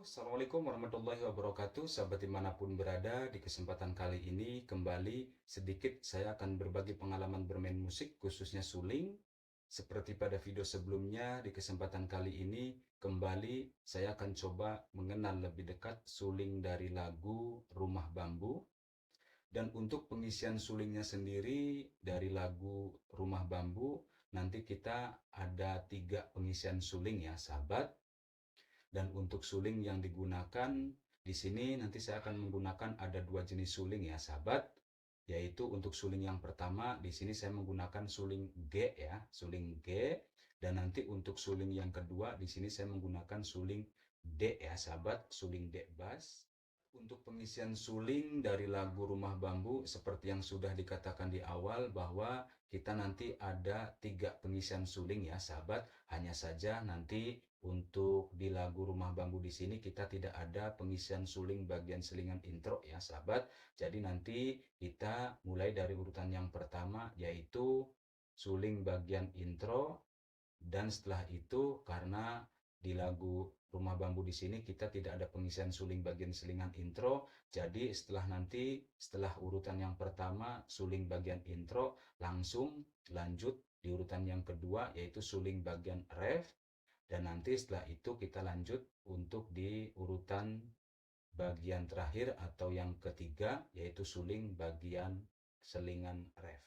Assalamualaikum warahmatullahi wabarakatuh. Sahabat dimanapun berada, di kesempatan kali ini kembali sedikit saya akan berbagi pengalaman bermain musik khususnya suling. Seperti pada video sebelumnya, di kesempatan kali ini kembali saya akan coba mengenal lebih dekat suling dari lagu Rumah Bambu. Dan untuk pengisian sulingnya sendiri dari lagu Rumah Bambu, nanti kita ada 3 pengisian suling ya sahabat. Dan untuk suling yang digunakan di sini nanti saya akan menggunakan ada 2 jenis suling ya sahabat. Yaitu untuk suling yang pertama di sini saya menggunakan suling G ya, suling G. Dan nanti untuk suling yang kedua di sini saya menggunakan suling D ya sahabat, suling D bass. Untuk pengisian suling dari lagu Rumah Bambu seperti yang sudah dikatakan di awal bahwa kita nanti ada 3 pengisian suling ya sahabat. Hanya saja nanti untuk di lagu Rumah Bambu di sini kita tidak ada pengisian suling bagian selingan intro ya sahabat. Jadi nanti kita mulai dari urutan yang pertama yaitu suling bagian intro. Dan setelah itu karena di lagu Rumah Bambu di sini kita tidak ada pengisian suling bagian selingan intro, jadi setelah urutan yang pertama suling bagian intro langsung lanjut di urutan yang kedua yaitu suling bagian ref. Dan nanti setelah itu kita lanjut untuk di urutan bagian terakhir atau yang ketiga yaitu suling bagian selingan ref.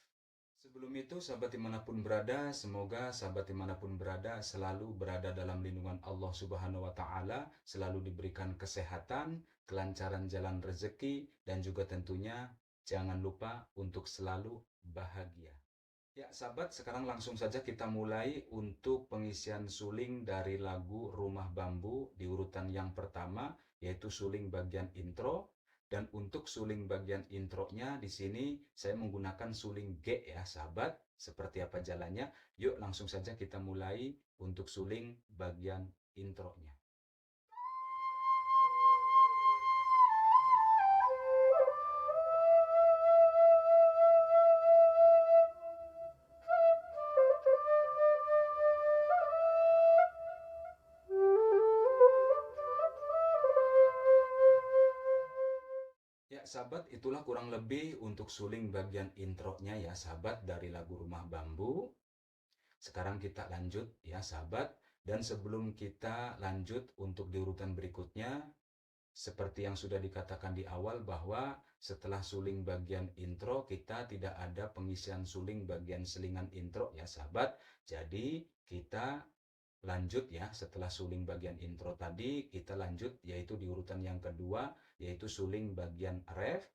Sebelum itu, sahabat dimanapun berada, semoga sahabat dimanapun berada selalu berada dalam lindungan Allah Subhanahu wa Ta'ala, selalu diberikan kesehatan, kelancaran jalan rezeki, dan juga tentunya jangan lupa untuk selalu bahagia. Ya, sahabat, sekarang langsung saja kita mulai untuk pengisian suling dari lagu Rumah Bambu di urutan yang pertama, yaitu suling bagian intro. Dan untuk suling bagian intronya di sini saya menggunakan suling G ya, sahabat. Seperti apa jalannya? Yuk langsung saja kita mulai untuk suling bagian intronya. Ya, sahabat, itulah kurang lebih untuk suling bagian intronya ya, sahabat, dari lagu Rumah Bambu. Sekarang kita lanjut ya, sahabat. Dan sebelum kita lanjut untuk di urutan berikutnya, seperti yang sudah dikatakan di awal bahwa setelah suling bagian intro kita tidak ada pengisian suling bagian selingan intro ya, sahabat. Jadi kita lanjut ya, setelah suling bagian intro tadi kita lanjut yaitu di urutan yang kedua yaitu suling bagian ref.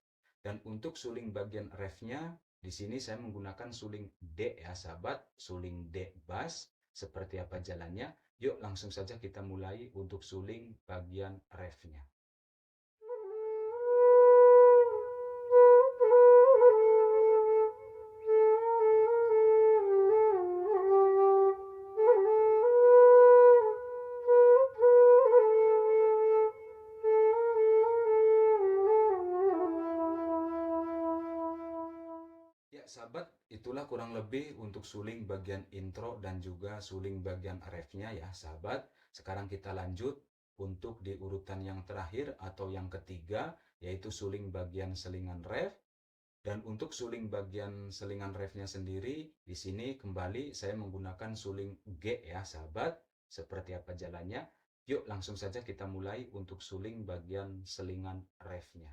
Dan untuk suling bagian refnya di sini saya menggunakan suling D ya sahabat, suling D bass. Seperti apa jalannya? Yuk langsung saja kita mulai untuk suling bagian refnya. Ya, sahabat, itulah kurang lebih untuk suling bagian intro dan juga suling bagian refnya ya, sahabat. Sekarang kita lanjut untuk di urutan yang terakhir atau yang ketiga, yaitu suling bagian selingan ref. Dan untuk suling bagian selingan refnya sendiri, di sini kembali saya menggunakan suling G ya, sahabat. Seperti apa jalannya? Yuk langsung saja kita mulai untuk suling bagian selingan refnya.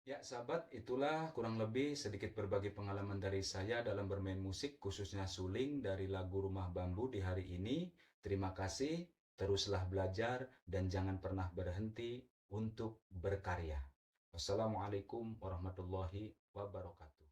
Ya, sahabat, itulah kurang lebih sedikit berbagi pengalaman dari saya dalam bermain musik, khususnya suling dari lagu Rumah Bambu di hari ini. Terima kasih, teruslah belajar, dan jangan pernah berhenti untuk berkarya. Wassalamualaikum warahmatullahi wabarakatuh.